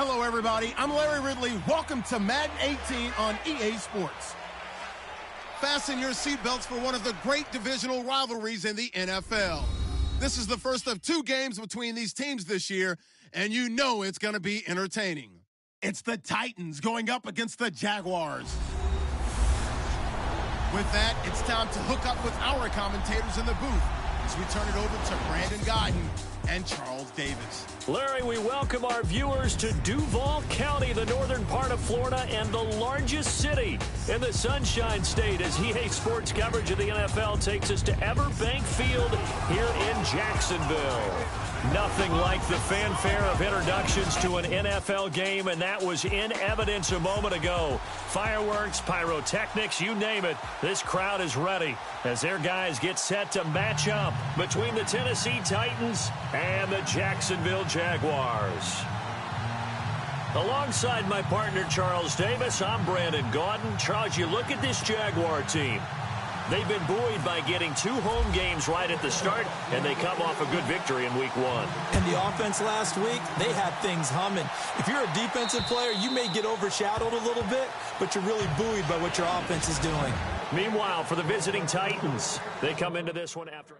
Hello, everybody. I'm Larry Ridley. Welcome to Madden 18 on EA Sports. Fasten your seatbelts for one of the great divisional rivalries in the NFL. This is the first of 2 games between these teams this year, and you know it's going to be entertaining. It's the Titans going up against the Jaguars. With that, it's time to hook up with our commentators in the booth as we turn it over to Brandon Godden and Charles Davis. Larry, we welcome our viewers to Duval County, the northern part of Florida, and the largest city in the Sunshine State, as EA Sports coverage of the NFL takes us to Everbank Field here in Jacksonville. Nothing like the fanfare of introductions to an NFL game, and that was in evidence a moment ago. Fireworks, pyrotechnics, you name it. This crowd is ready as their guys get set to match up between the Tennessee Titans and the Jacksonville Jaguars. Alongside my partner, Charles Davis, I'm Brandon Gaudin. Charles, you look at this Jaguar team. They've been buoyed by getting 2 home games right at the start, and they come off a good victory in Week 1. And the offense last week, they had things humming. If you're a defensive player, you may get overshadowed a little bit, but you're really buoyed by what your offense is doing. Meanwhile, for the visiting Titans, they come into this one after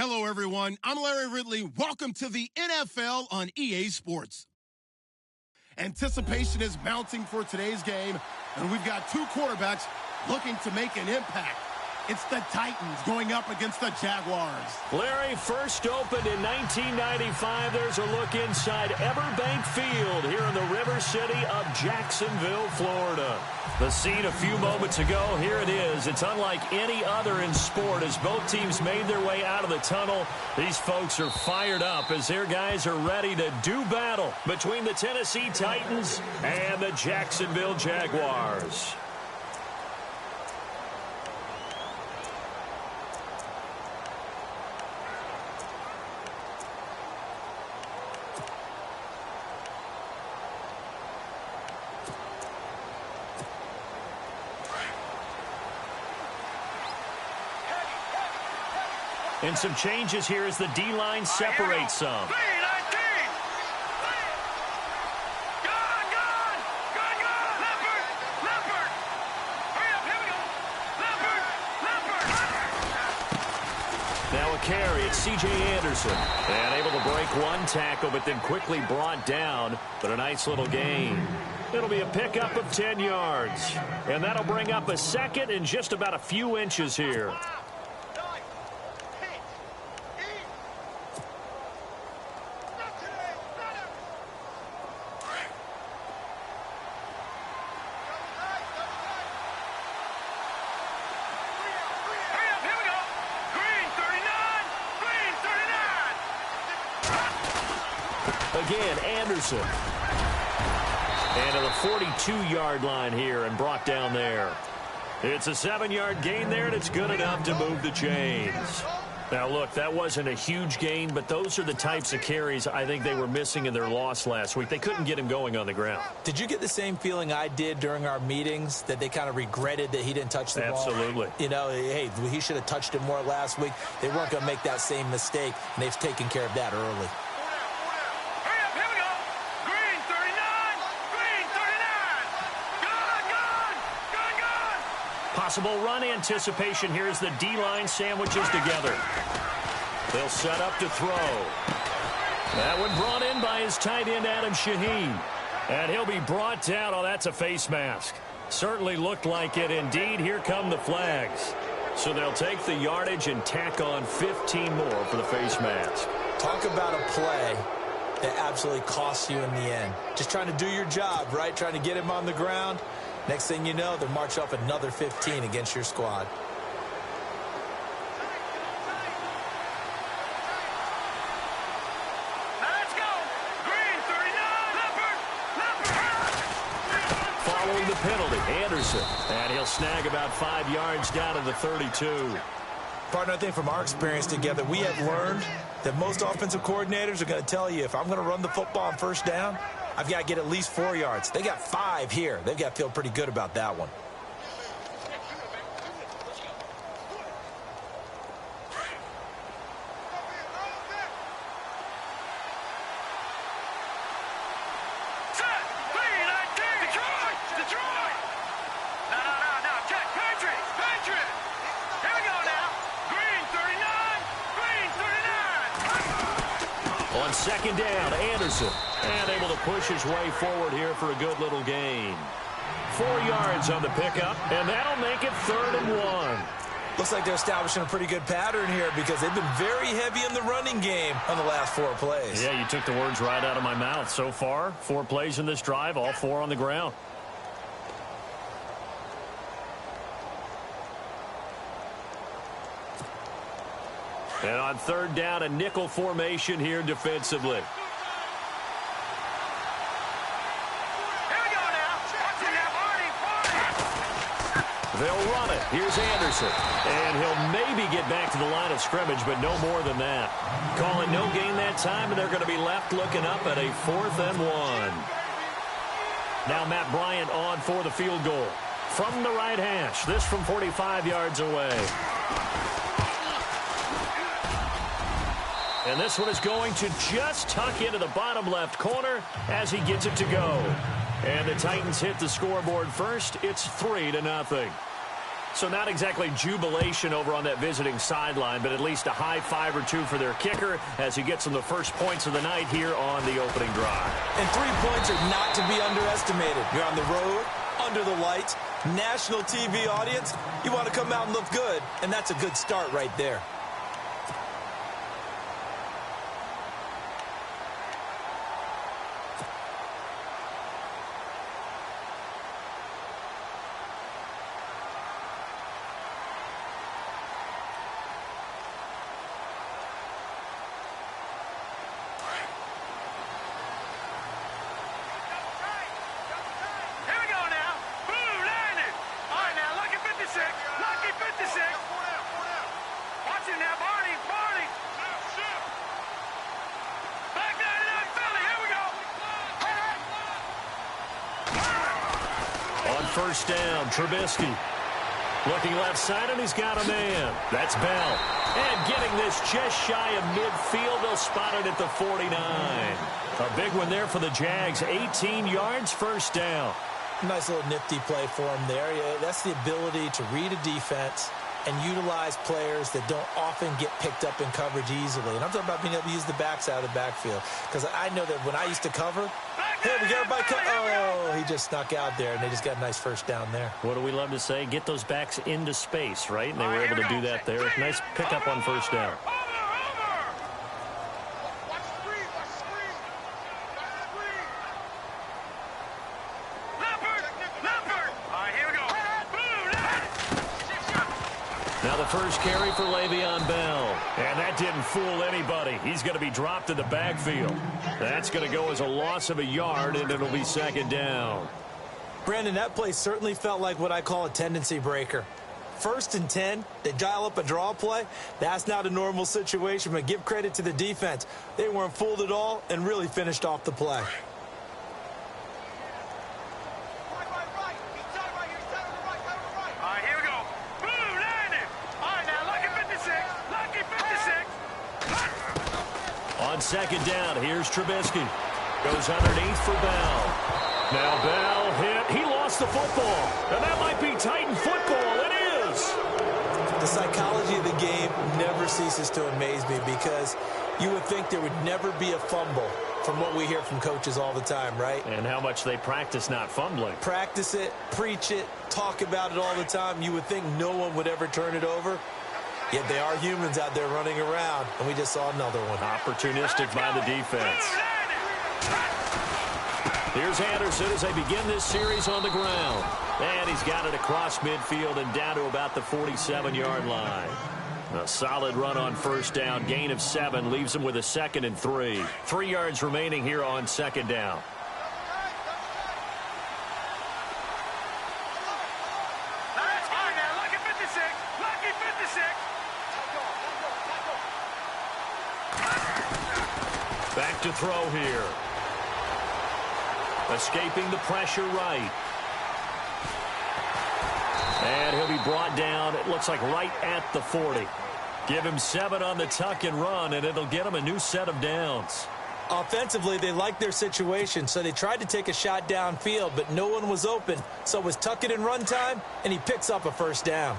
Hello, everyone. I'm Larry Ridley. Welcome to the NFL on EA Sports. Anticipation is mounting for today's game, and we've got two quarterbacks looking to make an impact. It's the Titans going up against the Jaguars. Larry, first opened in 1995. There's a look inside Everbank Field here in the River City of Jacksonville, Florida. The scene a few moments ago, here it is. It's unlike any other in sport as both teams made their way out of the tunnel. These folks are fired up as their guys are ready to do battle between the Tennessee Titans and the Jacksonville Jaguars. And some changes here as the D-line separates some. Now a carry, it's C.J. Anderson. And able to break one tackle, but then quickly brought down. But a nice little gain. It'll be a pickup of 10 yards. And that'll bring up a second and just about a few inches here. Again, Anderson. And to the 42-yard line here and brought down there. It's a 7-yard gain there, and it's good enough to move the chains. Now, look, that wasn't a huge gain, but those are the types of carries I think they were missing in their loss last week. They couldn't get him going on the ground. Did you get the same feeling I did during our meetings, that they kind of regretted that he didn't touch the ball? Absolutely. You know, hey, he should have touched it more last week. They weren't going to make that same mistake, and they've taken care of that early. Possible run anticipation here as the D-line sandwiches together. They'll set up to throw. That one brought in by his tight end, Adam Shaheen. And he'll be brought down. Oh, that's a face mask. Certainly looked like it. Indeed, here come the flags. So they'll take the yardage and tack on 15 more for the face mask. Talk about a play that absolutely costs you in the end. Just trying to do your job, right? Trying to get him on the ground. Next thing you know, they'll march up another 15 against your squad. Let's go! Green, 39, Leopard! Following the penalty, Anderson. And he'll snag about 5 yards down to the 32. Partner, I think from our experience together, we have learned that most offensive coordinators are going to tell you, if I'm going to run the football on first down, I've got to get at least 4 yards. They got 5 here. They've got to feel pretty good about that one. Set! Green, 19! Detroit! Detroit! No, check! Patriot! Here we go now! Green, 39! Green, 39! On second down, Anderson. And able to push his way forward here for a good little gain. 4 yards on the pickup, and that'll make it 3rd and 1. Looks like they're establishing a pretty good pattern here because they've been very heavy in the running game on the last 4 plays. Yeah, you took the words right out of my mouth. So far, 4 plays in this drive, all 4 on the ground. And on 3rd down, a nickel formation here defensively. They'll run it. Here's Anderson. And he'll maybe get back to the line of scrimmage, but no more than that. Call it no gain that time, and they're going to be left looking up at a 4th and 1. Now Matt Bryant on for the field goal. From the right hash. This from 45 yards away. And this one is going to just tuck into the bottom left corner as he gets it to go. And the Titans hit the scoreboard first. It's 3-0. So not exactly jubilation over on that visiting sideline, but at least a high five or two for their kicker as he gets them the first points of the night here on the opening drive. And 3 points are not to be underestimated. You're on the road, under the lights, national TV audience. You want to come out and look good, and that's a good start right there. First down, Trubisky. Looking left side, and he's got a man. That's Bell. And getting this just shy of midfield. They'll spot it at the 49. A big one there for the Jags. 18 yards, first down. Nice little nifty play for him there. Yeah, that's the ability to read a defense and utilize players that don't often get picked up in coverage easily. And I'm talking about being able to use the backside of the backfield. Because I know that when I used to cover, hey, we got everybody oh, he just snuck out there, and they just got a nice first down there. What do we love to say? Get those backs into space, right? And they were able to do that there. Nice pickup on first down. Now the first carry for Le'Veon Bell. And that didn't fool anybody. He's going to be dropped in the backfield. That's going to go as a loss of a yard, and it'll be second down. Brandon, that play certainly felt like what I call a tendency breaker. 1st and 10, they dial up a draw play. That's not a normal situation, but give credit to the defense. They weren't fooled at all and really finished off the play. On second down, here's Trubisky. Goes underneath for Bell. Now Bell hit. He lost the football. And that might be Titan football. It is. The psychology of the game never ceases to amaze me because you would think there would never be a fumble from what we hear from coaches all the time, right? And how much they practice not fumbling. Practice it, preach it, talk about it all the time. You would think no one would ever turn it over. Yet they are humans out there running around, and we just saw another one. Opportunistic by the defense. Here's Anderson as they begin this series on the ground. And he's got it across midfield and down to about the 47-yard line. A solid run on first down. Gain of 7 leaves him with a 2nd and 3. 3 yards remaining here on second down. Back to throw here. Escaping the pressure right. And he'll be brought down, it looks like right at the 40. Give him 7 on the tuck and run, and it'll get him a new set of downs. Offensively, they liked their situation, so they tried to take a shot downfield, but no one was open. So it was tuck it and run time, and he picks up a first down.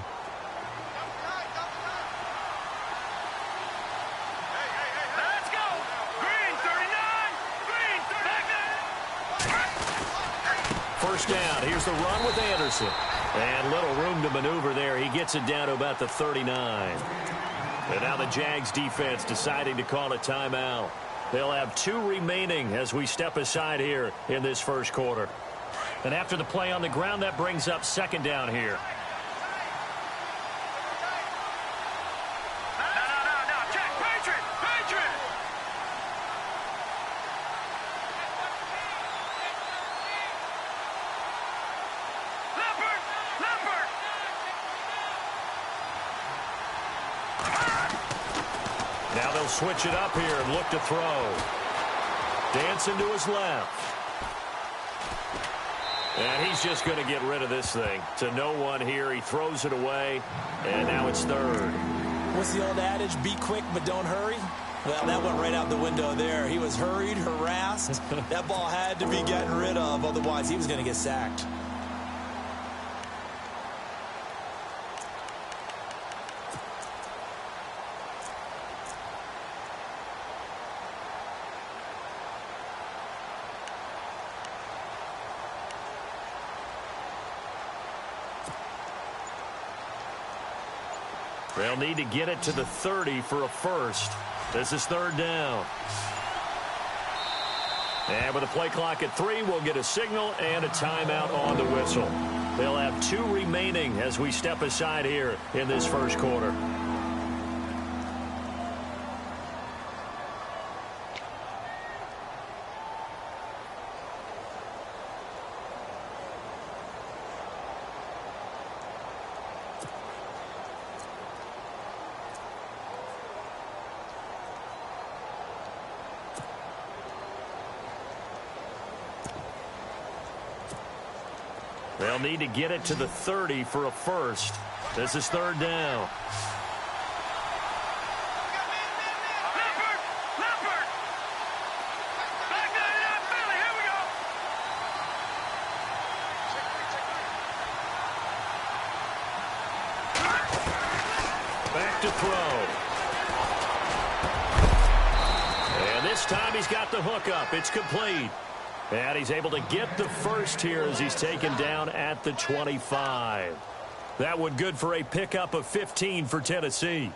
First down. Here's the run with Anderson. And little room to maneuver there. He gets it down to about the 39. And now the Jags defense deciding to call a timeout. They'll have 2 remaining as we step aside here in this first quarter. And after the play on the ground, that brings up second down here. Now they'll switch it up here and look to throw. Dancing to his left. And he's just going to get rid of this thing. To no one here. He throws it away. And now it's 3rd. What's the old adage? Be quick, but don't hurry. Well, that went right out the window there. He was hurried, harassed. That ball had to be gotten rid of. Otherwise, he was going to get sacked. They'll need to get it to the 30 for a first. This is third down. And with a play clock at 3, we'll get a signal and a timeout on the whistle. They'll have 2 remaining as we step aside here in this first quarter. They'll need to get it to the 30 for a first. This is third down. Leopard! Back down in that Philly. Here we go. Back to throw. And this time he's got the hook up. It's complete. And he's able to get the first here as he's taken down at the 25. That one good for a pickup of 15 for Tennessee.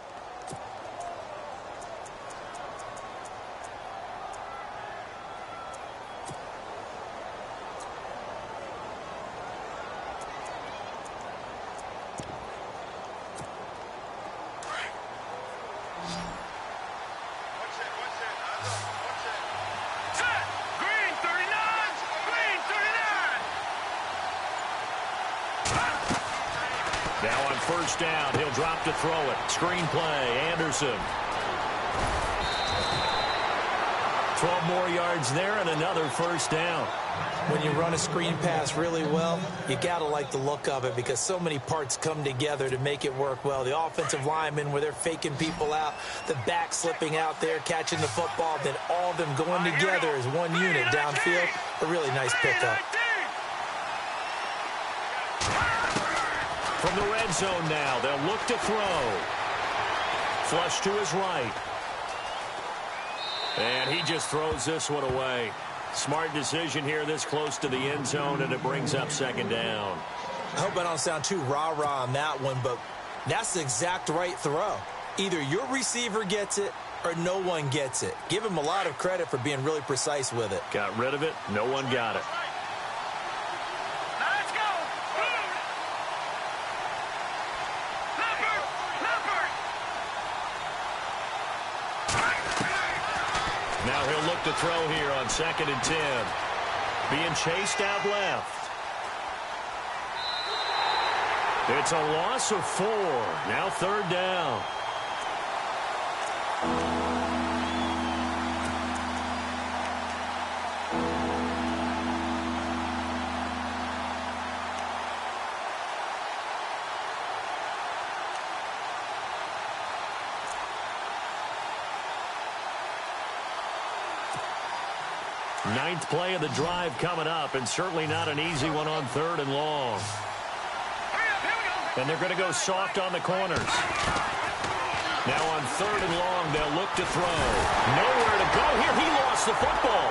Now on first down, he'll drop to throw it. Screen play, Anderson. 12 more yards there and another first down. When you run a screen pass really well, you got to like the look of it because so many parts come together to make it work well. The offensive linemen where they're faking people out, the back slipping out there, catching the football, then all of them going together as one unit downfield. A really nice pickup. From the red zone now, they'll look to throw. Flush to his right. And he just throws this one away. Smart decision here this close to the end zone, and it brings up second down. I hope I don't sound too rah-rah on that one, but that's the exact right throw. Either your receiver gets it or no one gets it. Give him a lot of credit for being really precise with it. Got rid of it. No one got it. Now he'll look to throw here on 2nd and 10. Being chased out left. It's a loss of 4. Now third down. Ninth play of the drive coming up, and certainly not an easy one on 3rd and long. And they're going to go soft on the corners. Now on 3rd and long, they'll look to throw. Nowhere to go here. He lost the football.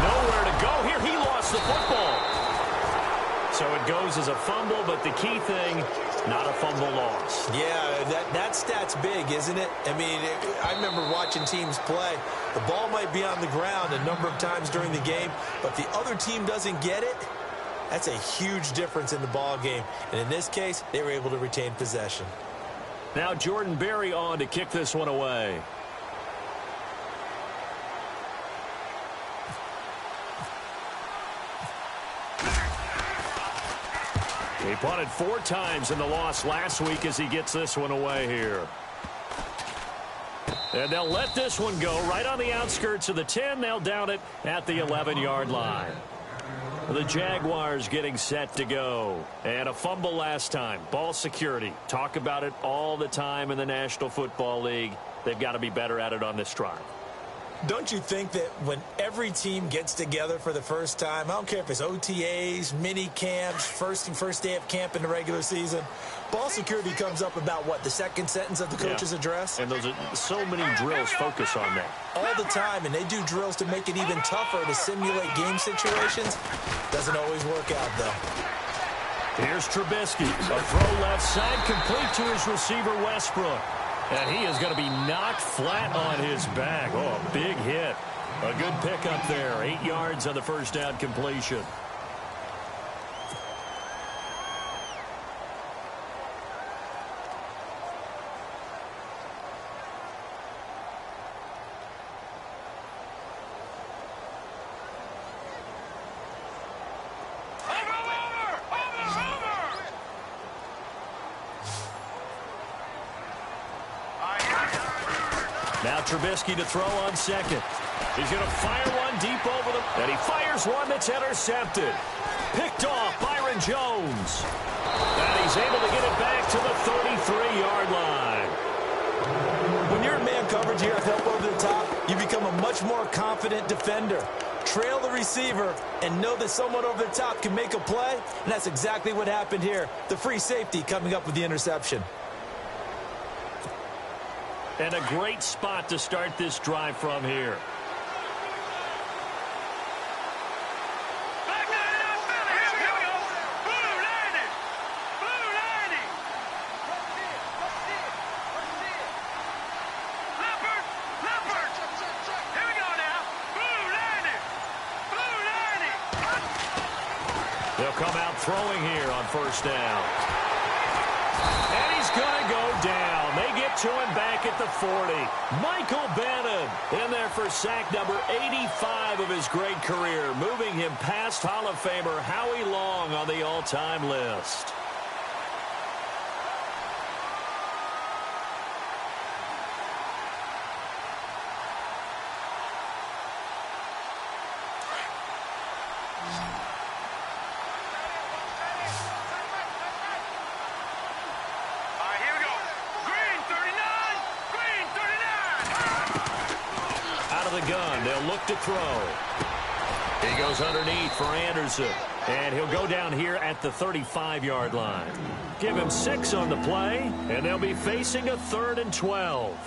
Nowhere to go here. He lost the football. So it goes as a fumble, but the key thing, not a fumble loss. Yeah, that stat's big, isn't it? I mean, I remember watching teams play. The ball might be on the ground a number of times during the game, but if the other team doesn't get it, that's a huge difference in the ball game. And in this case, they were able to retain possession. Now Jordan Berry on to kick this one away. He punted 4 times in the loss last week as he gets this one away here. And they'll let this one go right on the outskirts of the 10. They'll down it at the 11-yard line. The Jaguars getting set to go. And a fumble last time. Ball security. Talk about it all the time in the National Football League. They've got to be better at it on this drive. Don't you think that when every team gets together for the first time, I don't care if it's OTAs, mini camps, first day of camp in the regular season, ball security comes up about what, the second sentence of the coach's address? And those are so many drills focus on that. All the time, and they do drills to make it even tougher to simulate game situations. Doesn't always work out, though. Here's Trubisky. A throw left side, complete to his receiver, Westbrook. And he is going to be knocked flat on his back. Oh, a big hit. A good pickup there. 8 yards on the first down completion. Now Trubisky to throw on second. He's going to fire one deep over the... And he fires one that's intercepted. Picked off Byron Jones. And he's able to get it back to the 33-yard line. When you're in man coverage here, help over the top, you become a much more confident defender. Trail the receiver and know that someone over the top can make a play. And that's exactly what happened here. The free safety coming up with the interception. And a great spot to start this drive from here. Back there, here we go. Blue 90. Blue 90. Leopard. Leopard. Here we go now. Blue 90. Blue 90. They'll come out throwing here on first down. And he's going to go down. They get to him back at the 40. Michael Bannon in there for sack number 85 of his great career, moving him past Hall of Famer Howie Long on the all-time list. Gun. They'll look to throw. He goes underneath for Anderson. And he'll go down here at the 35-yard line. Give him 6 on the play, and they'll be facing a 3rd and 12.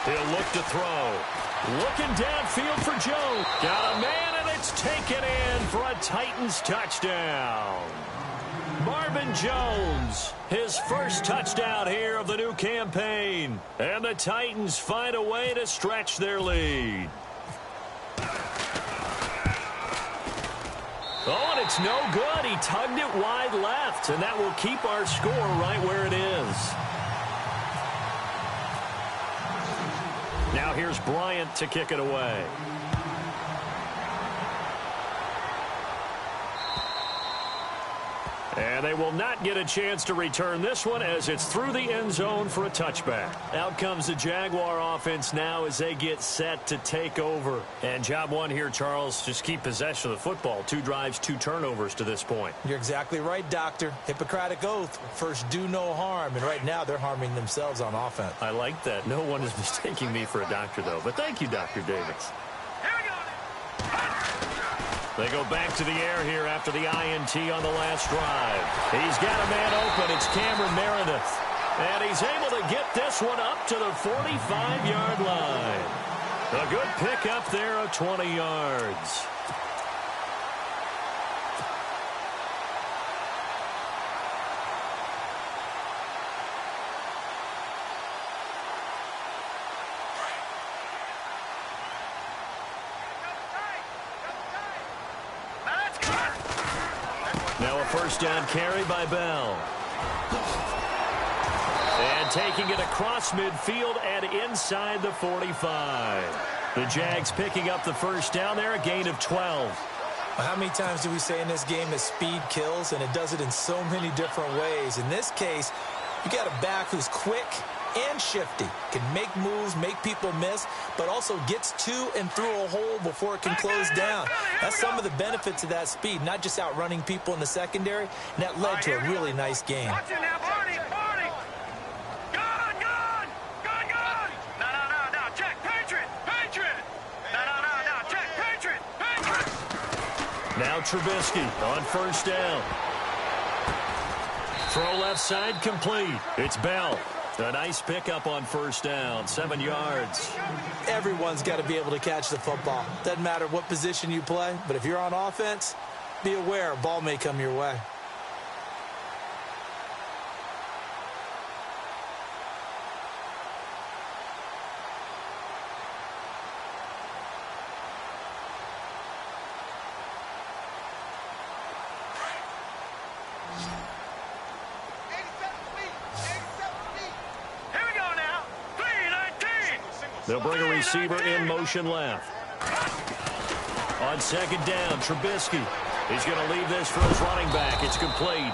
He'll look to throw. Looking downfield for Joe. Got a man, and it's taken in for a Titans touchdown. Marvin Jones, his first touchdown here of the new campaign. And the Titans find a way to stretch their lead. Oh, and it's no good. He tugged it wide left, and that will keep our score right where it is. Now here's Bryant to kick it away. And they will not get a chance to return this one as it's through the end zone for a touchback. Out comes the Jaguar offense now as they get set to take over. And job one here, Charles, just keep possession of the football. 2 drives, 2 turnovers to this point. You're exactly right, Doctor. Hippocratic oath. First, do no harm. And right now, they're harming themselves on offense. I like that. No one is mistaking me for a doctor, though. But thank you, Dr. Davis. They go back to the air here after the INT on the last drive. He's got a man open. It's Cameron Meredith. And he's able to get this one up to the 45-yard line. A good pickup there of 20 yards. Now a first down carry by Bell. And taking it across midfield and inside the 45. The Jags picking up the first down there, a gain of 12. How many times do we say in this game that speed kills, and it does it in so many different ways? In this case, you got a back who's quick, and shifty. Can make moves, make people miss, but also gets to and through a hole before it can close down. That's some of the benefits of that speed, not just outrunning people in the secondary, and that led to a really nice game. Watch it now, Barney, Barney. Gun, gun, gun, gun. No, check, Patriot, Patriot. No, check, Patriot, Patriot. Now Trubisky on first down. Throw left side complete. It's Bell. A nice pickup on first down, 7 yards. Everyone's got to be able to catch the football. Doesn't matter what position you play, but if you're on offense, be aware a ball may come your way. They'll bring a receiver in motion left. On second down, Trubisky. He's going to leave this for his running back. It's complete.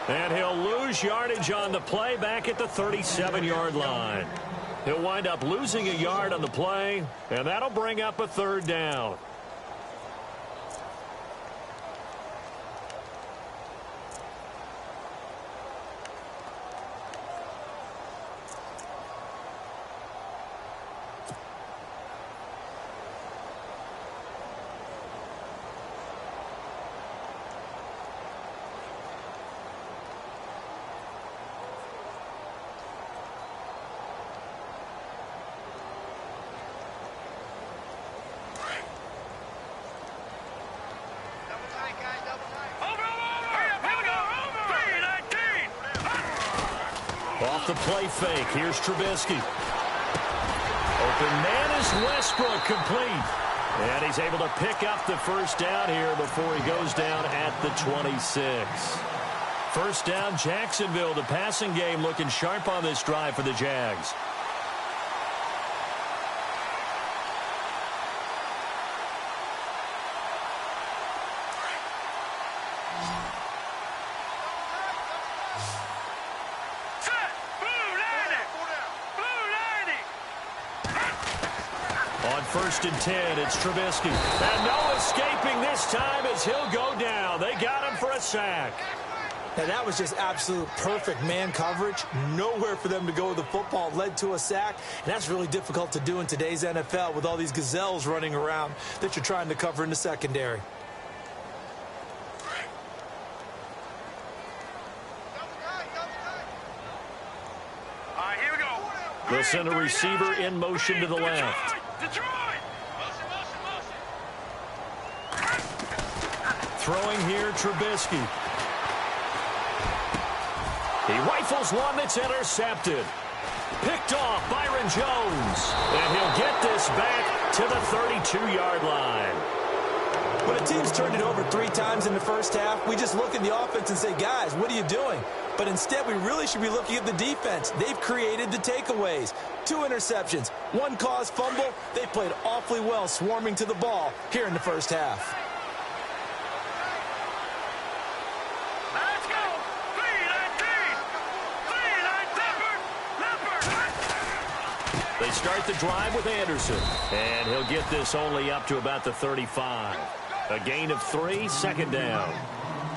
And he'll lose yardage on the play back at the 37-yard line. He'll wind up losing a yard on the play, and that'll bring up a third down. Off the play fake, here's Trubisky. Open man is Westbrook, complete. And he's able to pick up the first down here before he goes down at the 26. First down, Jacksonville. The passing game looking sharp on this drive for the Jags. First and 10, it's Trubisky. And no escaping this time as he'll go down. They got him for a sack. Now, that was just absolute perfect man coverage. Nowhere for them to go with the football. Led to a sack. And that's really difficult to do in today's NFL with all these gazelles running around that you're trying to cover in the secondary. All right, here we go. They'll send a receiver in motion to the left. Throwing here, Trubisky. He rifles one that's intercepted. Picked off, Byron Jones. And he'll get this back to the 32-yard line. When a team's turned it over 3 times in the first half, we just look at the offense and say, guys, what are you doing? But instead, we really should be looking at the defense. They've created the takeaways. 2 interceptions, 1 caused fumble. They played awfully well swarming to the ball here in the first half. They start the drive with Anderson, and he'll get this only up to about the 35. A gain of 3, second down.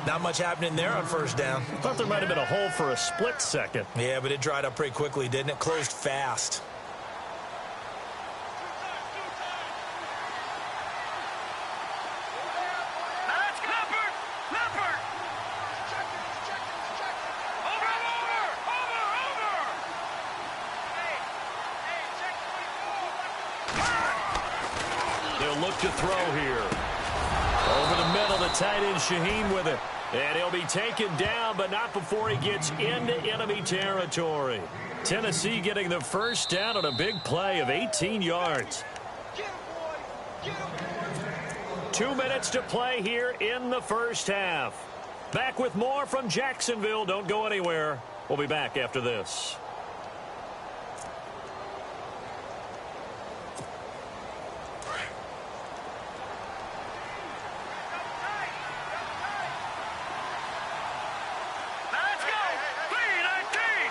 Not much happening there on first down. Thought there might have been a hole for a split second. Yeah, but it dried up pretty quickly, didn't it? Closed fast. Look to throw here. Over the middle, the tight end Shaheen with it. And he'll be taken down, but not before he gets into enemy territory. Tennessee getting the first down on a big play of 18 yards. 2 minutes to play here in the first half. Back with more from Jacksonville. Don't go anywhere. We'll be back after this. Let's go. 3-19.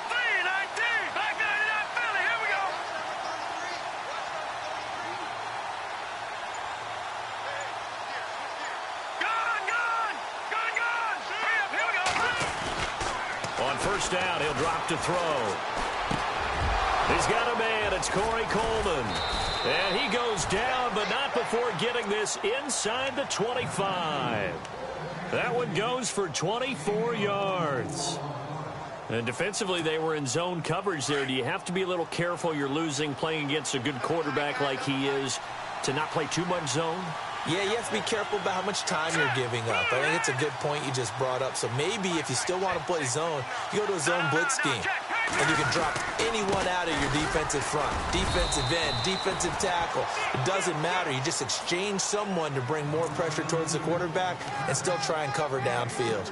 3-19. Back first down. He'll drop to throw. He's got a man. It's Corey Coleman. And he goes down, but not before getting this inside the 25. That one goes for 24 yards. And defensively, they were in zone coverage there. Do you have to be a little careful? You're losing playing against a good quarterback like he is to not play too much zone? Yeah, you have to be careful about how much time you're giving up. I think it's a good point you just brought up. So maybe if you still want to play zone, you go to a zone blitz scheme. And you can drop anyone out of your defensive front. Defensive end, defensive tackle. It doesn't matter. You just exchange someone to bring more pressure towards the quarterback and still try and cover downfield.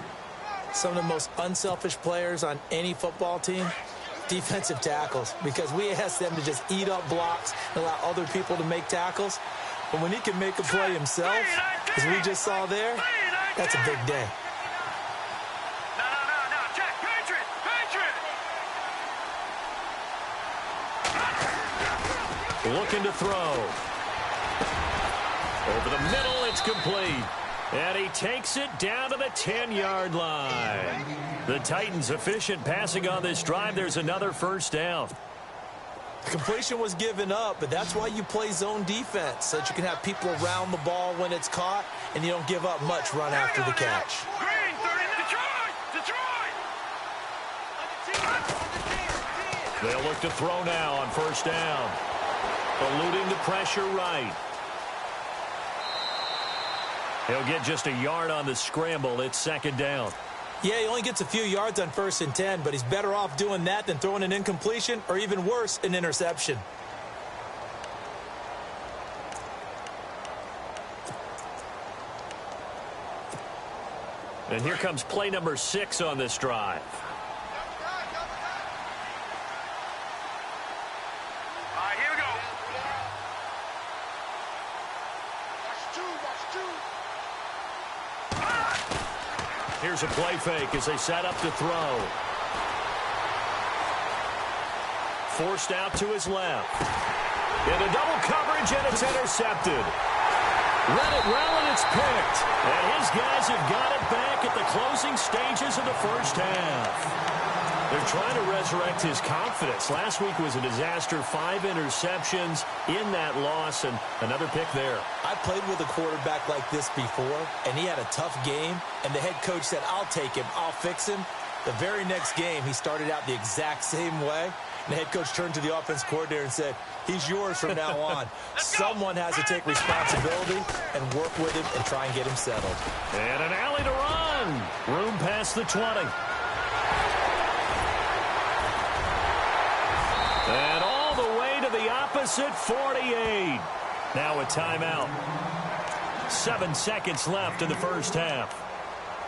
Some of the most unselfish players on any football team, defensive tackles, because we ask them to just eat up blocks and allow other people to make tackles. But when he can make a play himself, as we just saw there, that's a big day. No, check, Patriot! Looking to throw. Over the middle, it's complete. And he takes it down to the 10-yard line. The Titans efficient passing on this drive. There's another first down. Completion was given up, but that's why you play zone defense, so that you can have people around the ball when it's caught, and you don't give up much run after the catch. Green, 30, Detroit! They'll look to throw now on first down. Eluding the pressure right. He'll get just a yard on the scramble. It's second down. Yeah, he only gets a few yards on 1st and 10, but he's better off doing that than throwing an incompletion or even worse, an interception. And here comes play number 6 on this drive. All right, here we go. Here's a play fake as they set up to throw. Forced out to his left. Into double coverage, and it's intercepted. Let it well, and it's picked. And his guys have got it back at the closing stages of the first half. They're trying to resurrect his confidence. Last week was a disaster. 5 interceptions in that loss, and another pick there. I played with a quarterback like this before, and he had a tough game, and the head coach said, I'll take him, I'll fix him. The very next game, he started out the exact same way, and the head coach turned to the offense coordinator and said, he's yours from now on. Someone has to take responsibility and work with him and try and get him settled. And an alley to run. Room past the 20. And all the way to the opposite 48. Now a timeout. 7 seconds left in the first half.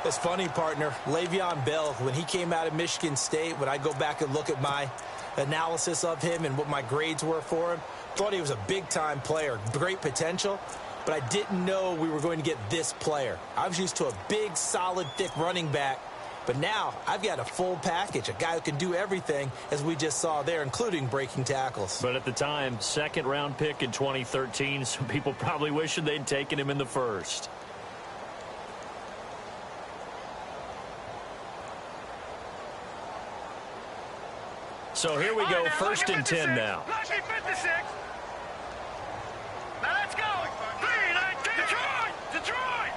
It's funny, partner. Le'Veon Bell, when he came out of Michigan State, when I go back and look at my analysis of him and what my grades were for him, thought he was a big-time player, great potential, but I didn't know we were going to get this player. I was used to a big, solid, thick running back, but now I've got a full package, a guy who can do everything, as we just saw there, including breaking tackles. But at the time, second-round pick in 2013, some people probably wishing they'd taken him in the first. So here we go, first and 10 now. Lucky 56. Now let's go. 3-19. Detroit.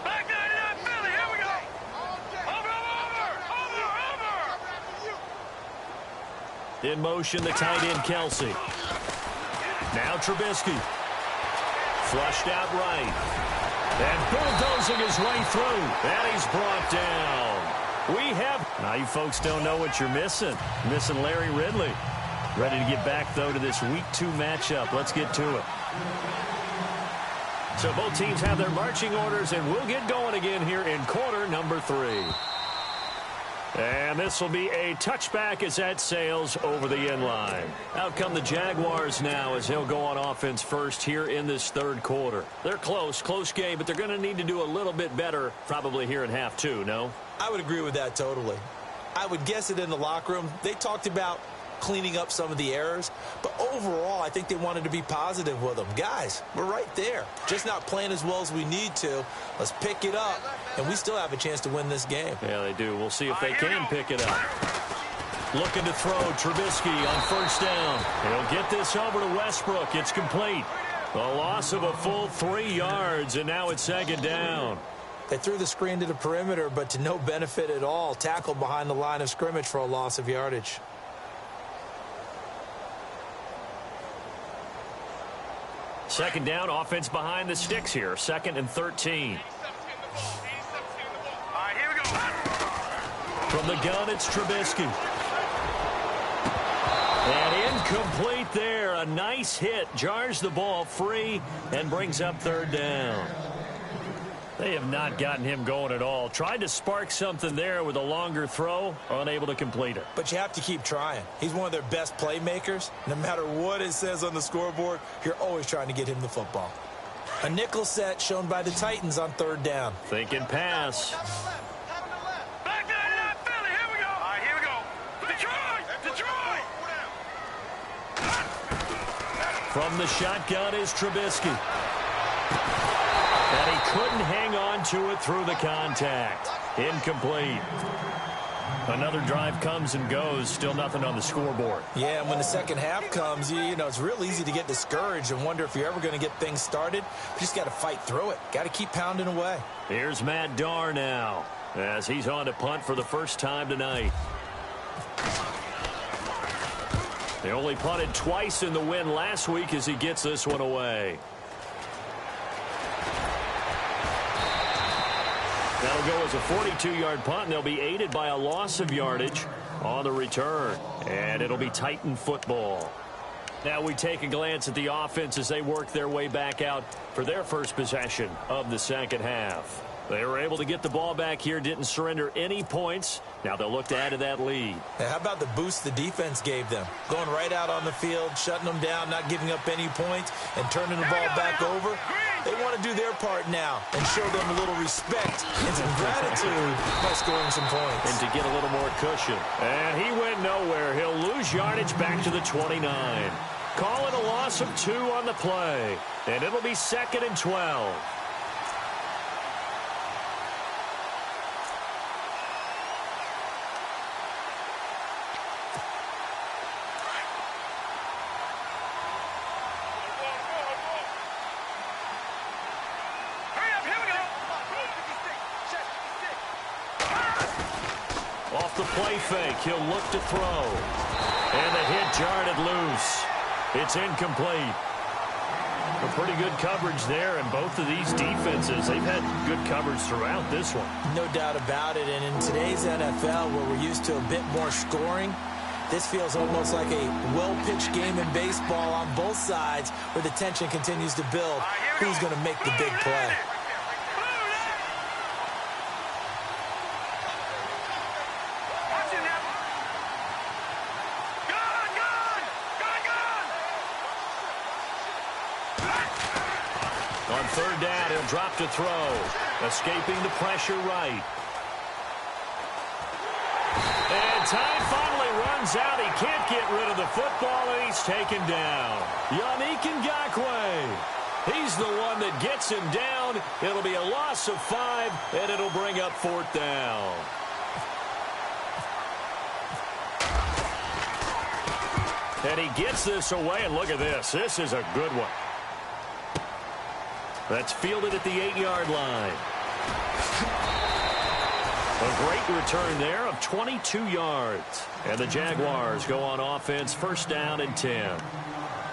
Back 99 Philly. Here we go. Over. In motion, the tight end, Kelsey. Now Trubisky. Flushed out right. And bulldozing his way through. And he's brought down. We have... Now you folks don't know what you're missing. Missing Larry Ridley. Ready to get back, though, to this Week 2 matchup. Let's get to it. So both teams have their marching orders, and we'll get going again here in quarter number 3. And this will be a touchback as that sails over the end line. Out come the Jaguars now as he'll go on offense first here in this third quarter. They're close game, but they're going to need to do a little bit better probably here in half 2, no? I would agree with that totally. I would guess it in the locker room. They talked about cleaning up some of the errors. But overall, I think they wanted to be positive with them. Guys, we're right there. Just not playing as well as we need to. Let's pick it up, and we still have a chance to win this game. Yeah, they do. We'll see if they can pick it up. Looking to throw, Trubisky on first down. He'll get this over to Westbrook. It's complete. A loss of a full 3 yards, and now it's second down. They threw the screen to the perimeter, but to no benefit at all. Tackled behind the line of scrimmage for a loss of yardage. Second down, offense behind the sticks here. 2nd and 13. All right, here we go. From the gun, it's Trubisky. And incomplete there. A nice hit. Jars the ball free and brings up third down. They have not gotten him going at all. Tried to spark something there with a longer throw. Unable to complete it. But you have to keep trying. He's one of their best playmakers. No matter what it says on the scoreboard, you're always trying to get him the football. A nickel set shown by the Titans on third down. Thinking pass. Back there, not Philly. Here we go. All right, here we go. Detroit! Detroit! From the shotgun is Trubisky. And he couldn't hang on to it through the contact. Incomplete. Another drive comes and goes. Still nothing on the scoreboard. Yeah, and when the second half comes, you know, it's real easy to get discouraged and wonder if you're ever going to get things started. You just got to fight through it. Got to keep pounding away. Here's Matt Darr now as he's on to punt for the first time tonight. They only punted twice in the win last week as he gets this one away. That'll go as a 42-yard punt, and they'll be aided by a loss of yardage on the return. And it'll be Titan football. Now we take a glance at the offense as they work their way back out for their first possession of the second half. They were able to get the ball back here, didn't surrender any points. Now they'll look to add to that lead. Now, how about the boost the defense gave them? Going right out on the field, shutting them down, not giving up any points, and turning the ball back over. They want to do their part now and show them a little respect and some gratitude by scoring some points. And to get a little more cushion. And he went nowhere. He'll lose yardage back to the 29. Call it a loss of 2 on the play. And it'll be 2nd and 12. Off the play fake, he'll look to throw. And the hit jarred it loose. It's incomplete. A pretty good coverage there, and both of these defenses, they've had good coverage throughout this one. No doubt about it, and in today's NFL, where we're used to a bit more scoring, this feels almost like a well-pitched game in baseball on both sides, where the tension continues to build. Who's going to make the big play? On third down, he'll drop to throw. Escaping the pressure right. And time finally runs out. He can't get rid of the football, and he's taken down. Yannick Ngakoue. He's the one that gets him down. It'll be a loss of 5, and it'll bring up 4th down. And he gets this away, and look at this. This is a good one. That's fielded at the 8-yard line. A great return there of 22 yards. And the Jaguars go on offense, first down and 10.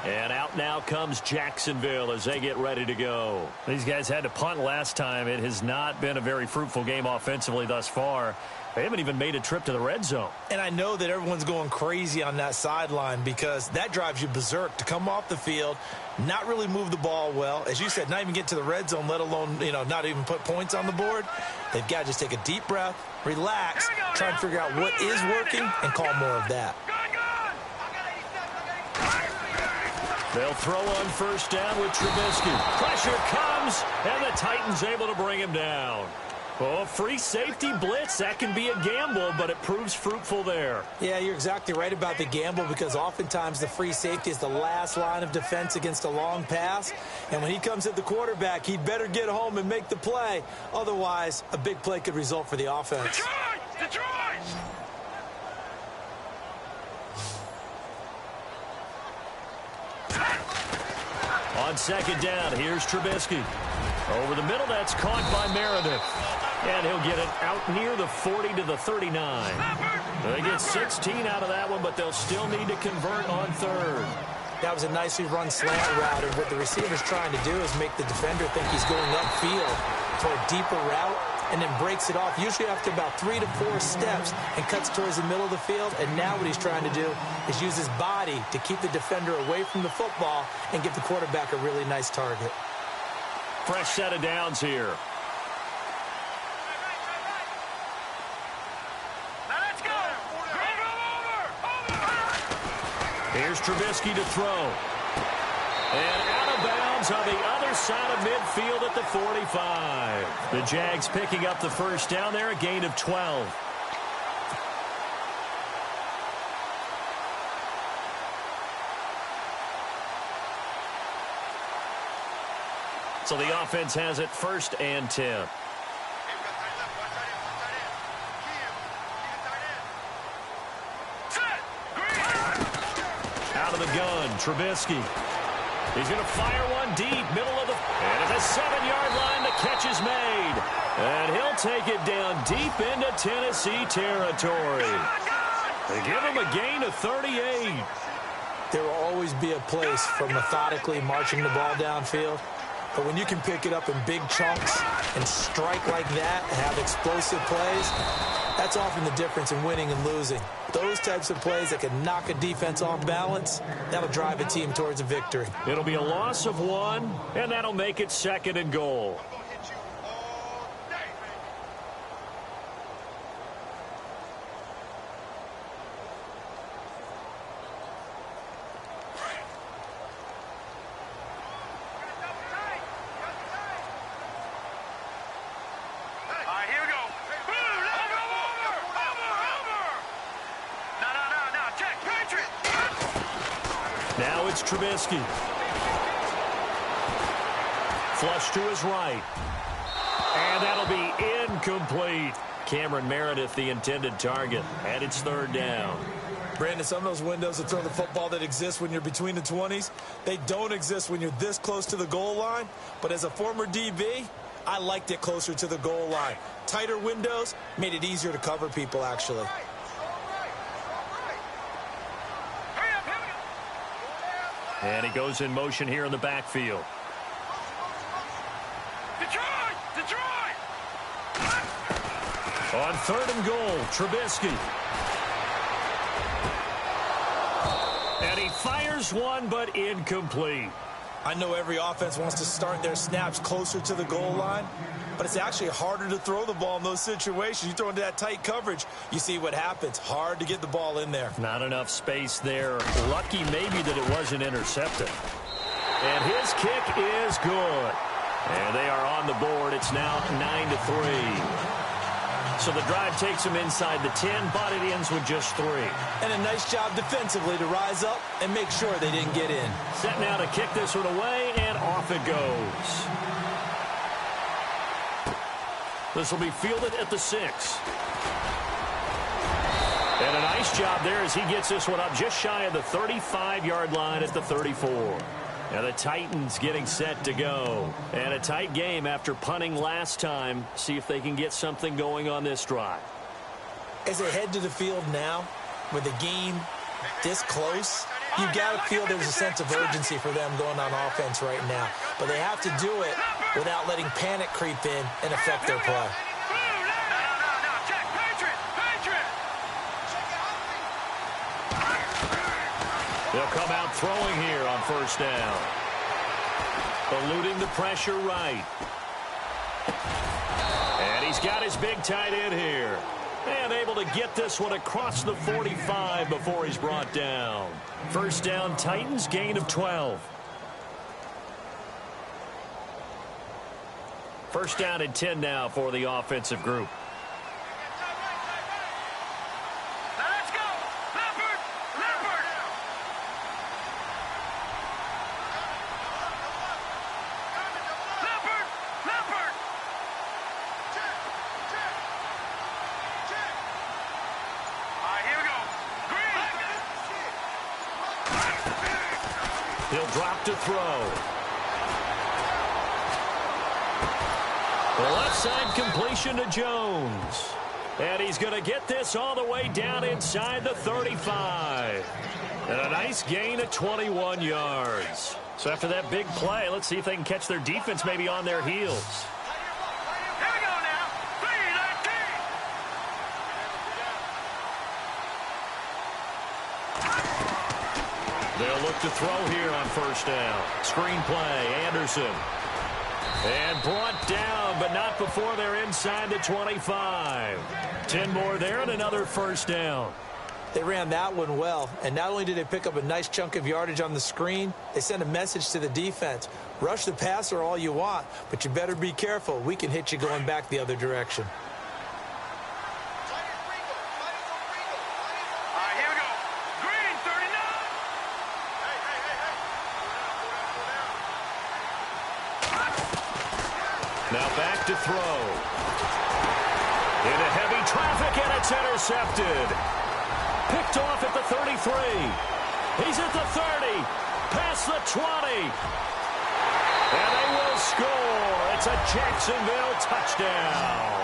And out now comes Jacksonville as they get ready to go. These guys had to punt last time. It has not been a very fruitful game offensively thus far. They haven't even made a trip to the red zone. And I know that everyone's going crazy on that sideline because that drives you berserk to come off the field, not really move the ball well. As you said, not even get to the red zone, let alone, not even put points on the board. They've got to just take a deep breath, relax, try and figure out what is working, and call more of that. They'll throw on first down with Trubisky. Pressure comes, and the Titans able to bring him down. Oh, free safety blitz. That can be a gamble, but it proves fruitful there. Yeah, you're exactly right about the gamble because oftentimes the free safety is the last line of defense against a long pass. And when he comes at the quarterback, he'd better get home and make the play. Otherwise, a big play could result for the offense. Detroit! Detroit! On second down, here's Trubisky. Over the middle, that's caught by Meredith. And he'll get it out near the 40 to the 39. They get 16 out of that one, but they'll still need to convert on third. That was a nicely run slant route, and what the receiver's trying to do is make the defender think he's going upfield for a deeper route, and then breaks it off, usually after about 3 to 4 steps, and cuts towards the middle of the field. And now what he's trying to do is use his body to keep the defender away from the football and give the quarterback a really nice target. Fresh set of downs here. Now let's go! Here's Trubisky to throw. And out of bounds on the other side of midfield at the 45. The Jags picking up the first down there, a gain of 12. So the offense has it 1st and 10. Out of the gun, Trubisky. He's going to fire one deep, middle of the... And at the 7-yard line, the catch is made. And he'll take it down deep into Tennessee territory. They give him a gain of 38. There will always be a place for methodically marching the ball downfield. But when you can pick it up in big chunks and strike like that and have explosive plays, that's often the difference in winning and losing. Those types of plays that can knock a defense off balance, that'll drive a team towards a victory. It'll be a loss of 1, and that'll make it 2nd and goal. Now it's Trubisky. Flush to his right. And that'll be incomplete. Cameron Meredith, the intended target, and it's 3rd down. Brandon, some of those windows to throw the football that exist when you're between the 20s, they don't exist when you're this close to the goal line. But as a former DB, I liked it closer to the goal line. Tighter windows made it easier to cover people, actually. And he goes in motion here in the backfield. Detroit! Detroit! On 3rd and goal, Trubisky. And he fires one, but incomplete. I know every offense wants to start their snaps closer to the goal line, but it's actually harder to throw the ball in those situations. You throw into that tight coverage, you see what happens. Hard to get the ball in there. Not enough space there. Lucky maybe that it wasn't intercepted. And his kick is good. And they are on the board. It's now 9-3. So the drive takes them inside the 10, but it ends with just 3. And a nice job defensively to rise up and make sure they didn't get in. Set now to kick this one away, and off it goes. This will be fielded at the 6. And a nice job there as he gets this one up just shy of the 35-yard line at the 34. And the Titans getting set to go. And a tight game after punting last time. See if they can get something going on this drive. As they head to the field now, with the game this close, you got to feel there's a sense of urgency for them going on offense right now. But they have to do it without letting panic creep in and affect their play. They'll come out throwing here on 1st down. Eluding the pressure right. And he's got his big tight end here. And able to get this one across the 45 before he's brought down. 1st down, Titans, gain of 12. First down and 10 now for the offensive group. Now let's go. Leopard. Leopard. Leopard. Leopard. All right, here we go. Green. He'll drop to throw. The left side completion to Jones. And he's going to get this all the way down inside the 35. And a nice gain of 21 yards. So after that big play, let's see if they can catch their defense maybe on their heels. Here we go now. 3-19. They'll look to throw here on first down. Screen play, Anderson. And brought down, but not before they're inside the 25. 10 more there and another first down. They ran that one well, and not only did they pick up a nice chunk of yardage on the screen, they sent a message to the defense. Rush the passer all you want, but you better be careful. We can hit you going back the other direction. All right, here we go. Green, 39. Now back to throw. Into heavy traffic, and it's intercepted. Picked off at the 33. He's at the 30. Past the 20. And they will score. It's a Jacksonville touchdown.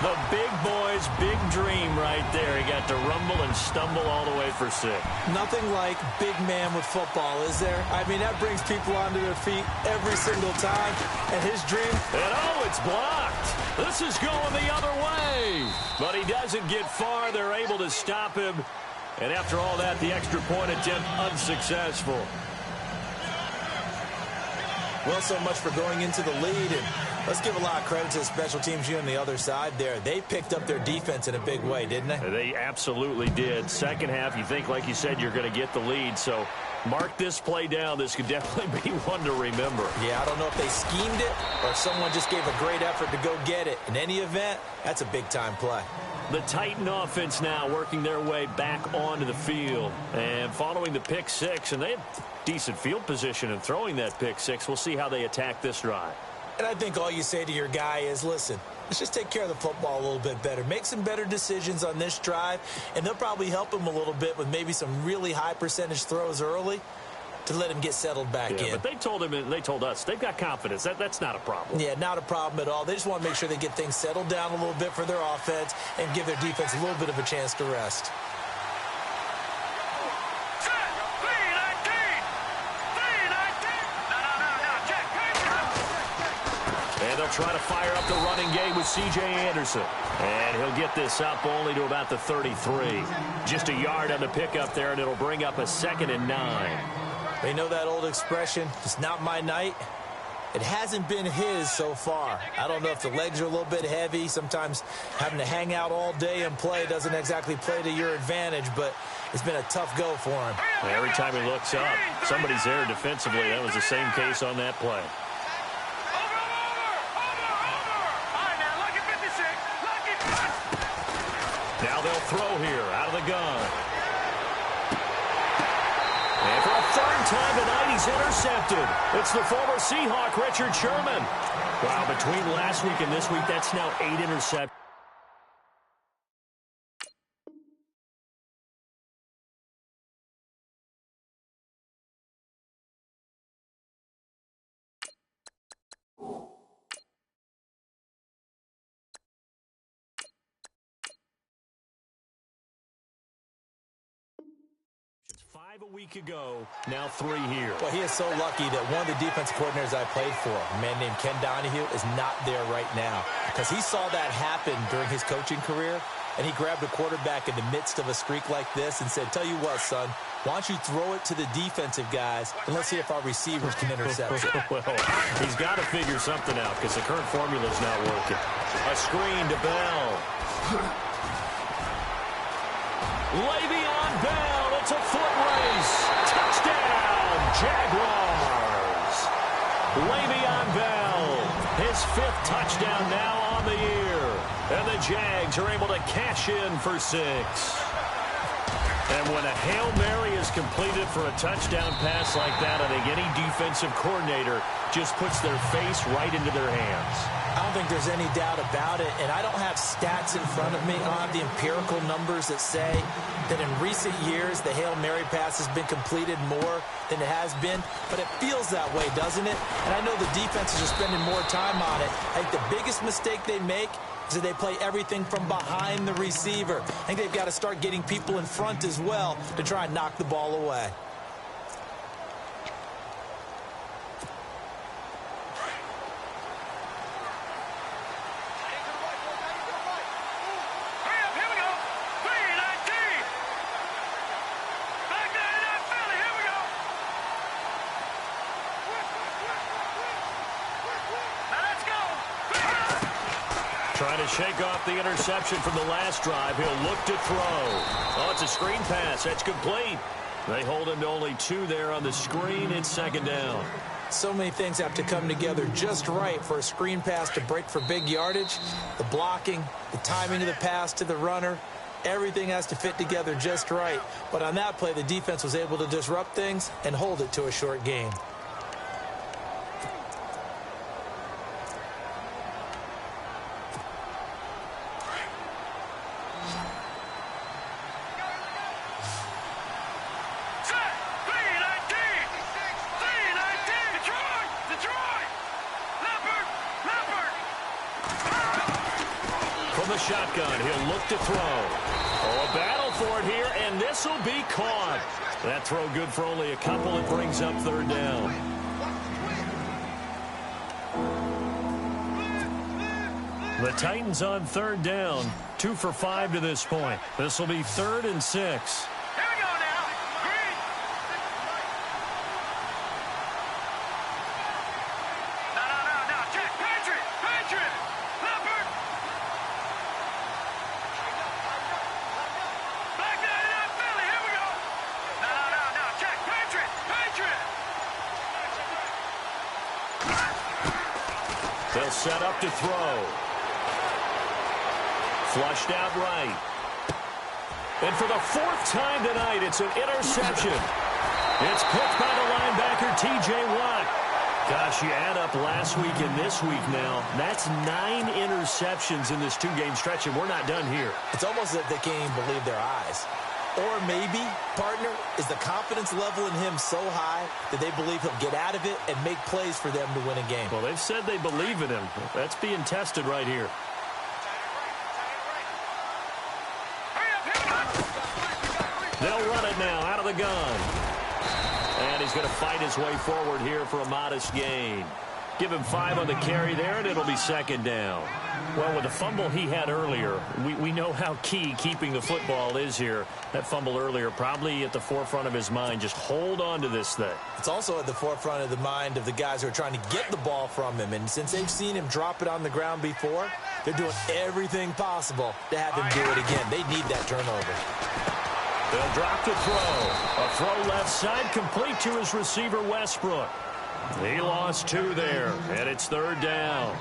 The big boy's big dream right there. He got to rumble and stumble all the way for 6. Nothing like big man with football, is there? I mean, that brings people onto their feet every single time. And his dream... And oh, it's blocked. This is going the other way. But he doesn't get far. They're able to stop him. And after all that, the extra point attempt unsuccessful. Well, so much for going into the lead. And let's give a lot of credit to the special teams unit on the other side there. They picked up their defense in a big way, didn't they? They absolutely did. Second half, you think, like you said, you're going to get the lead. So mark this play down. This could definitely be one to remember. Yeah, I don't know if they schemed it or if someone just gave a great effort to go get it. In any event, that's a big-time play. The Titan offense now working their way back onto the field. And following the pick 6, and they have decent field position in throwing that pick 6. We'll see how they attack this drive. And I think all you say to your guy is, listen, let's just take care of the football a little bit better. Make some better decisions on this drive, and they'll probably help him a little bit with maybe some really high percentage throws early to let him get settled back in. But they told him, and they told us, they've got confidence. That's not a problem. Yeah, not a problem at all. They just want to make sure they get things settled down a little bit for their offense and give their defense a little bit of a chance to rest. Try to fire up the running game with C.J. Anderson. And he'll get this up only to about the 33. Just a yard on the pickup there, and it'll bring up a 2nd and 9. They know that old expression, it's not my night. It hasn't been his so far. I don't know if the legs are a little bit heavy. Sometimes having to hang out all day and play doesn't exactly play to your advantage, but it's been a tough go for him. Every time he looks up, somebody's there defensively. That was the same case on that play. Now they'll throw here out of the gun. And for a 3rd time tonight, he's intercepted. It's the former Seahawk, Richard Sherman. Wow, between last week and this week, that's now 8 interceptions. A week ago, now 3 here. Well, he is so lucky that one of the defense coordinators I played for, a man named Ken Donahue, is not there right now. Because he saw that happen during his coaching career, and he grabbed a quarterback in the midst of a streak like this and said, tell you what, son, why don't you throw it to the defensive guys, and let's see if our receivers can intercept it. Well, he's got to figure something out because the current formula is not working. A screen to Bell. Le'Veon Bell. It's a foot race. Touchdown, Jaguars. Le'Veon his 5th touchdown now on the year. And the Jags are able to cash in for 6. And when a Hail Mary is completed for a touchdown pass like that, I think any defensive coordinator just puts their face right into their hands. I don't think there's any doubt about it, and I don't have stats in front of me. I don't have the empirical numbers that say that in recent years the Hail Mary pass has been completed more than it has been, but it feels that way, doesn't it? And I know the defenses are spending more time on it. I think the biggest mistake they make is that they play everything from behind the receiver. I think they've got to start getting people in front as well to try and knock the ball away. Trying to shake off the interception from the last drive. He'll look to throw. Oh, it's a screen pass. That's complete. They hold him to only 2 there on the screen. It's 2nd down. So many things have to come together just right for a screen pass to break for big yardage. The blocking, the timing of the pass to the runner, everything has to fit together just right. But on that play, the defense was able to disrupt things and hold it to a short gain. Shotgun. He'll look to throw. Oh, a battle for it here, and this will be caught. That throw good for only a couple. It brings up 3rd down. The Titans on 3rd down. 2 for 5 to this point. This will be 3rd and 6. They'll set up to throw. Flushed out right. And for the 4th time tonight, it's an interception. It's picked by the linebacker, T.J. Watt. Gosh, you add up last week and this week now. That's 9 interceptions in this 2-game stretch, and we're not done here. It's almost as if they can't even believe their eyes. Or maybe, partner, is the confidence level in him so high that they believe he'll get out of it and make plays for them to win a game. Well, they've said they believe in him. That's being tested right here. They'll run it now out of the gun. And he's going to fight his way forward here for a modest gain. Give him 5 on the carry there, and it'll be 2nd down. Well, with the fumble he had earlier, we know how key keeping the football is here. That fumble earlier probably at the forefront of his mind. Just hold on to this thing. It's also at the forefront of the mind of the guys who are trying to get the ball from him. And since they've seen him drop it on the ground before, they're doing everything possible to have him do it again. They need that turnover. They'll drop to throw. A throw left side complete to his receiver, Westbrook. He lost 2 there, and it's 3rd down.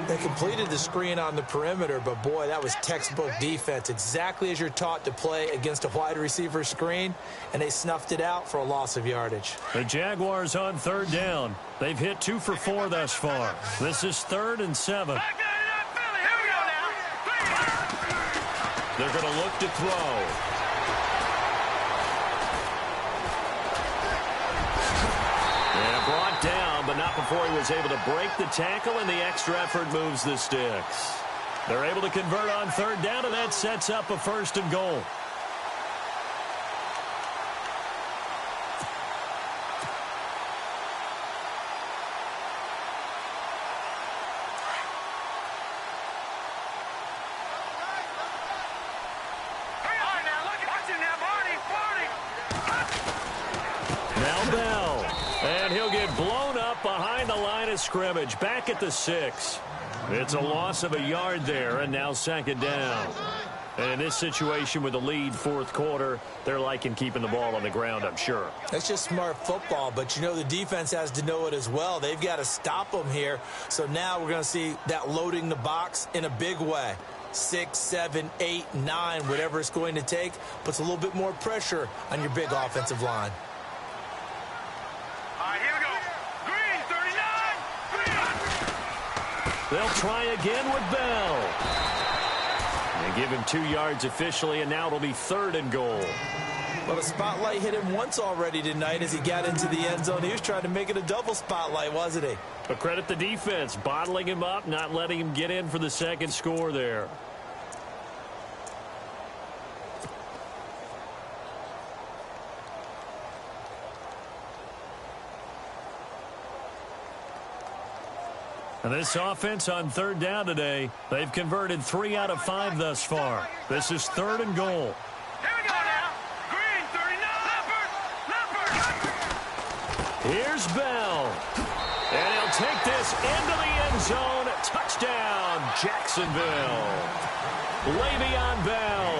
They completed the screen on the perimeter, but boy, that was textbook defense. Exactly as you're taught to play against a wide receiver screen, and they snuffed it out for a loss of yardage. The Jaguars on 3rd down. They've hit 2 for 4 thus far. This is 3rd and 7. They're going to look to throw. Brought down, but not before he was able to break the tackle, and the extra effort moves the sticks. They're able to convert on 3rd down, and that sets up a 1st and goal. Now Bell. And he'll get blown up behind the line of scrimmage. Back at the 6. It's a loss of a yard there, and now 2nd down. And in this situation with the lead fourth quarter, they're liking keeping the ball on the ground, I'm sure. That's just smart football, but you know the defense has to know it as well. They've got to stop them here. So now we're going to see that loading the box in a big way. 6, 7, 8, 9, whatever it's going to take, puts a little bit more pressure on your big offensive line. All right, here we go. Green, 39. Green. They'll try again with Bell. They give him 2 yards officially, and now it'll be 3rd and goal. Well, the spotlight hit him once already tonight as he got into the end zone. He was trying to make it a double spotlight, wasn't he? But credit the defense, bottling him up, not letting him get in for the second score there. And this offense on 3rd down today, they've converted 3 out of 5 thus far. This is 3rd and goal. Here we go now. Green, 39. Leopard. Here's Bell. And he'll take this into the end zone. Touchdown, Jacksonville. Le'Veon Bell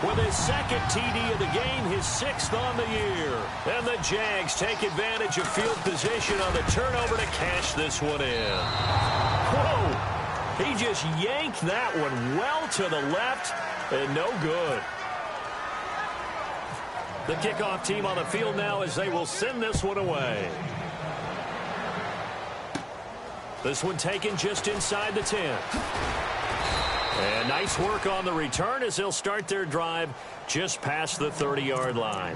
with his 2nd TD of the game, his 6th on the year. And the Jags take advantage of field position on the turnover to cash this one in. Whoa! He just yanked that one well to the left and no good. The kickoff team on the field now as they will send this one away. This one taken just inside the 10. And nice work on the return as they'll start their drive just past the 30-yard line.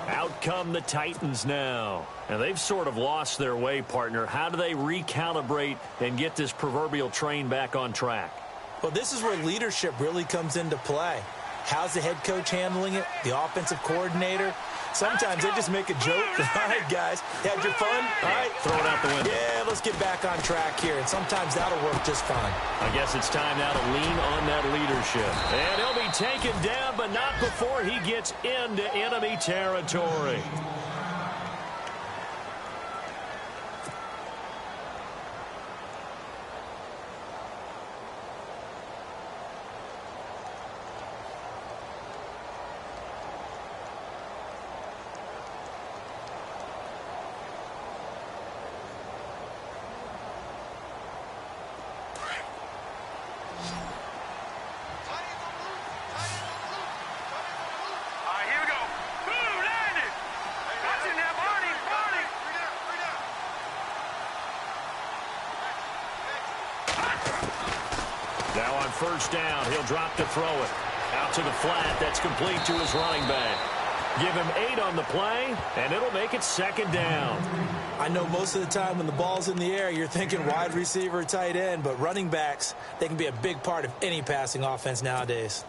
Out come the Titans now. And they've sort of lost their way, partner. How do they recalibrate and get this proverbial train back on track? Well, this is where leadership really comes into play. How's the head coach handling it? The offensive coordinator? Sometimes they just make a joke. All right, guys, had your fun? All right, throw it out the window. Yeah, let's get back on track here, and sometimes that'll work just fine. I guess it's time now to lean on that leadership. And he'll be taken down, but not before he gets into enemy territory. Now on 1st down, he'll drop to throw it. Out to the flat, that's complete to his running back. Give him 8 on the play, and it'll make it 2nd down. I know most of the time when the ball's in the air, you're thinking wide receiver, tight end, but running backs, they can be a big part of any passing offense nowadays.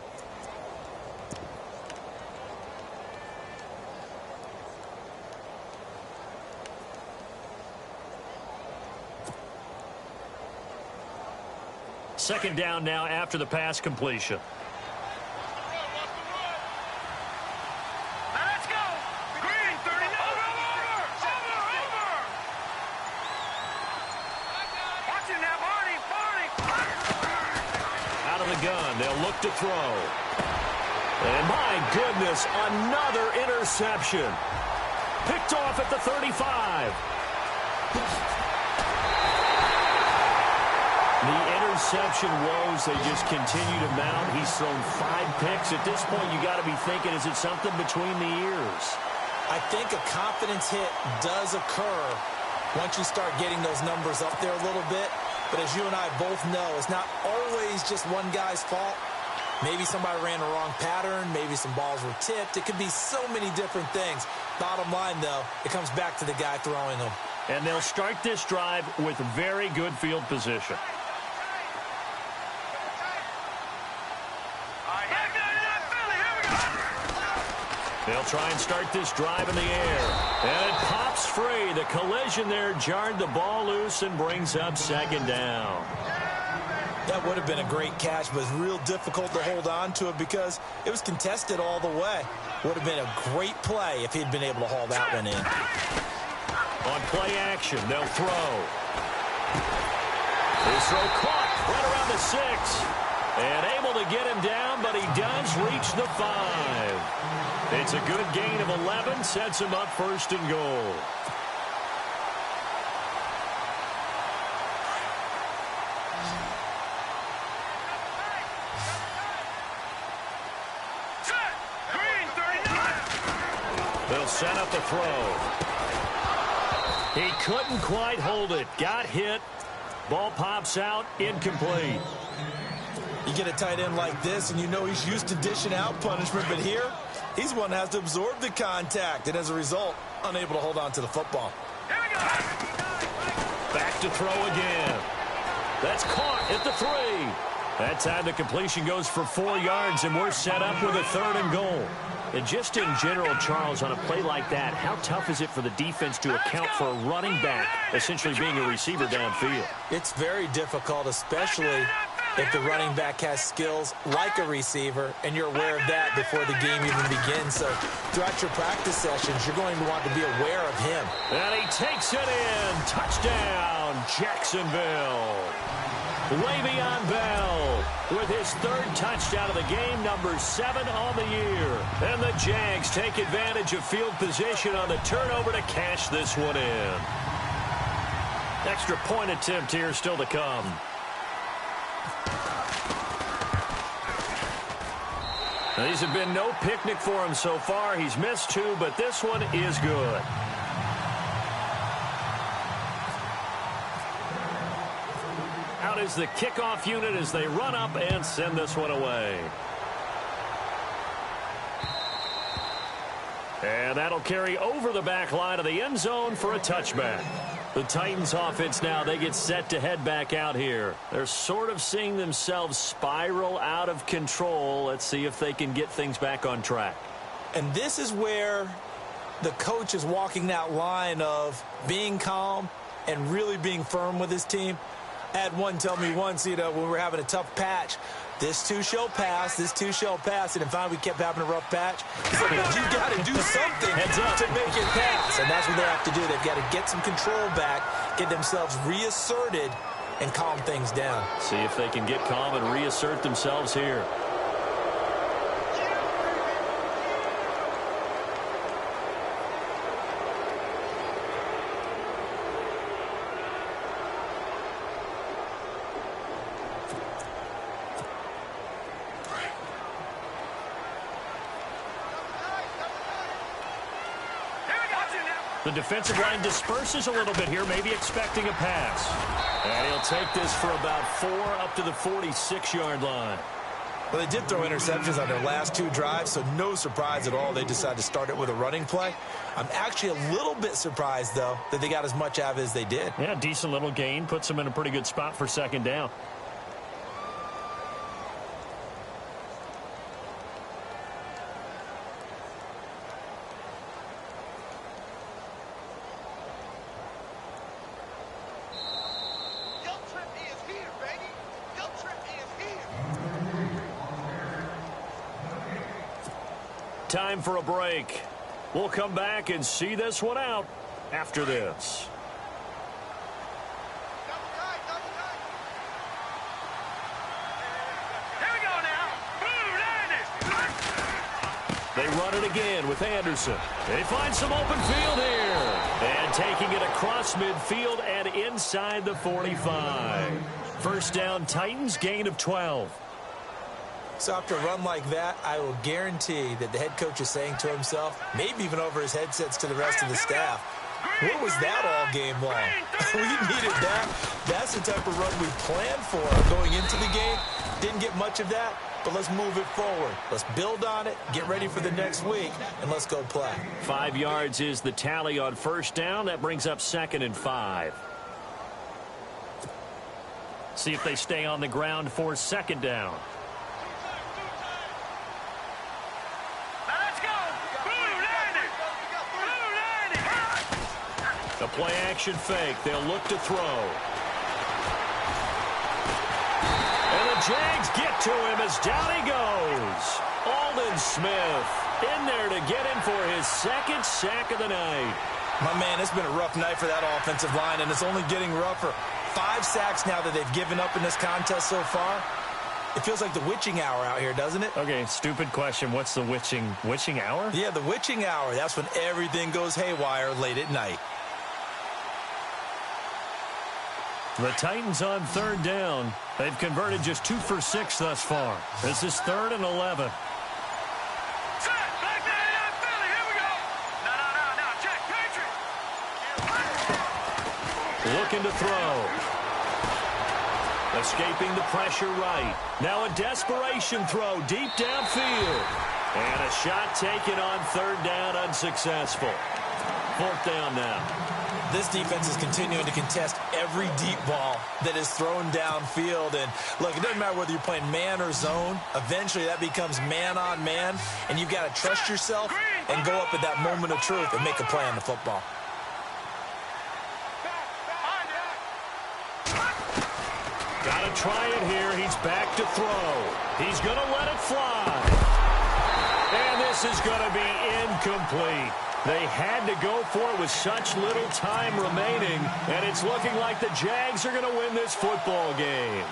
Second down now after the pass completion. Let's go. Green, 39. Over. Watching that, Barney. Out of the gun, they'll look to throw. And my goodness, another interception. Picked off at the 35. The interception woes, they just continue to mount. He's thrown 5 picks. At this point, you got to be thinking, is it something between the ears? I think a confidence hit does occur once you start getting those numbers up there a little bit. But as you and I both know, it's not always just one guy's fault. Maybe somebody ran the wrong pattern. Maybe some balls were tipped. It could be so many different things. Bottom line, though, it comes back to the guy throwing them. And they'll start this drive with very good field position. They'll try and start this drive in the air. And it pops free. The collision there jarred the ball loose and brings up 2nd down. That would have been a great catch, but it's real difficult to hold on to it because it was contested all the way. Would have been a great play if he'd been able to haul that one in. On play action, they'll throw. His throw caught right around the 6. And able to get him down, but he does reach the 5. It's a good gain of 11, sets him up 1st and goal. They'll set up the throw. He couldn't quite hold it. Got hit. Ball pops out. Incomplete. You get a tight end like this, and you know he's used to dishing out punishment, but here, he's one that has to absorb the contact, and as a result, unable to hold on to the football. Back to throw again. That's caught at the 3. That time the completion goes for 4 yards, and we're set up with a 3rd and goal. And just in general, Charles, on a play like that, how tough is it for the defense to account for a running back essentially being a receiver downfield? It's very difficult, especially if the running back has skills like a receiver, and you're aware of that before the game even begins. So throughout your practice sessions, you're going to want to be aware of him. And he takes it in. Touchdown, Jacksonville. Le'Veon Bell with his 3rd touchdown of the game, number 7 on the year. And the Jags take advantage of field position on the turnover to cash this one in. Extra point attempt here still to come. Now, these have been no picnic for him so far. He's missed 2, but this one is good. Out is the kickoff unit as they run up and send this one away. And that'll carry over the back line of the end zone for a touchback. The Titans offense now, they get set to head back out here. They're sort of seeing themselves spiral out of control. Let's see if they can get things back on track. And this is where the coach is walking that line of being calm and really being firm with his team. I had one tell me once, when we were having a tough patch, this too shall pass, this too shall pass, and then finally we kept having a rough patch. He said, but you've got to do something to make it pass, and that's what they have to do. They've got to get some control back, get themselves reasserted, and calm things down. See if they can get calm and reassert themselves here. The defensive line disperses a little bit here, maybe expecting a pass. And he'll take this for about 4 up to the 46-yard line. Well, they did throw interceptions on their last 2 drives, so no surprise at all they decided to start it with a running play. I'm actually a little bit surprised, though, that they got as much out of it as they did. Yeah, decent little gain. Puts them in a pretty good spot for 2nd down. Time for a break. We'll come back and see this one out after this. Here we go now. They run it again with Anderson. They find some open field here. And taking it across midfield and inside the 45. 1st down, Titans, gain of 12. So after a run like that, I will guarantee that the head coach is saying to himself, maybe even over his headsets to the rest of the staff, what was that all game long? We needed that. That's the type of run we planned for going into the game. Didn't get much of that, but let's move it forward. Let's build on it, get ready for the next week, and let's go play. 5 yards is the tally on 1st down. That brings up 2nd and 5. See if they stay on the ground for 2nd down. A play-action fake. They'll look to throw. And the Jags get to him as down he goes. Aldon Smith in there to get him for his 2nd sack of the night. My man, it's been a rough night for that offensive line, and it's only getting rougher. 5 sacks now that they've given up in this contest so far. It feels like the witching hour out here, doesn't it? Okay, stupid question. What's the witching hour? Yeah, the witching hour. That's when everything goes haywire late at night. The Titans on 3rd down. They've converted just 2 for 6 thus far. This is 3rd and 11. Looking to throw. Escaping the pressure right. Now a desperation throw deep downfield. And a shot taken on 3rd down, unsuccessful. 4th down now. This defense is continuing to contest every deep ball that is thrown downfield. And look, it doesn't matter whether you're playing man or zone. Eventually that becomes man on man. And you've got to trust yourself and go up at that moment of truth and make a play on the football. Got to try it here. He's back to throw. He's going to let it fly. And this is going to be incomplete. They had to go for it with such little time remaining, and it's looking like the Jags are going to win this football game.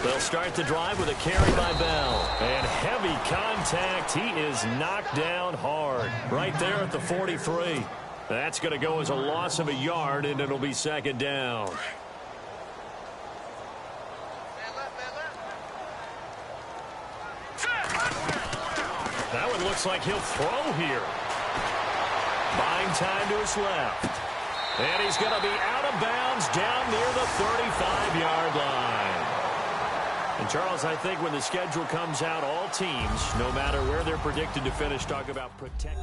They'll start the drive with a carry by Bell. And heavy contact. He is knocked down hard. Right there at the 43. That's going to go as a loss of a yard, and it'll be 2nd down. That one looks like he'll throw here. Buying time to his left. And he's going to be out of bounds down near the 35-yard line. And, Charles, I think when the schedule comes out, all teams, no matter where they're predicted to finish, talk about protect.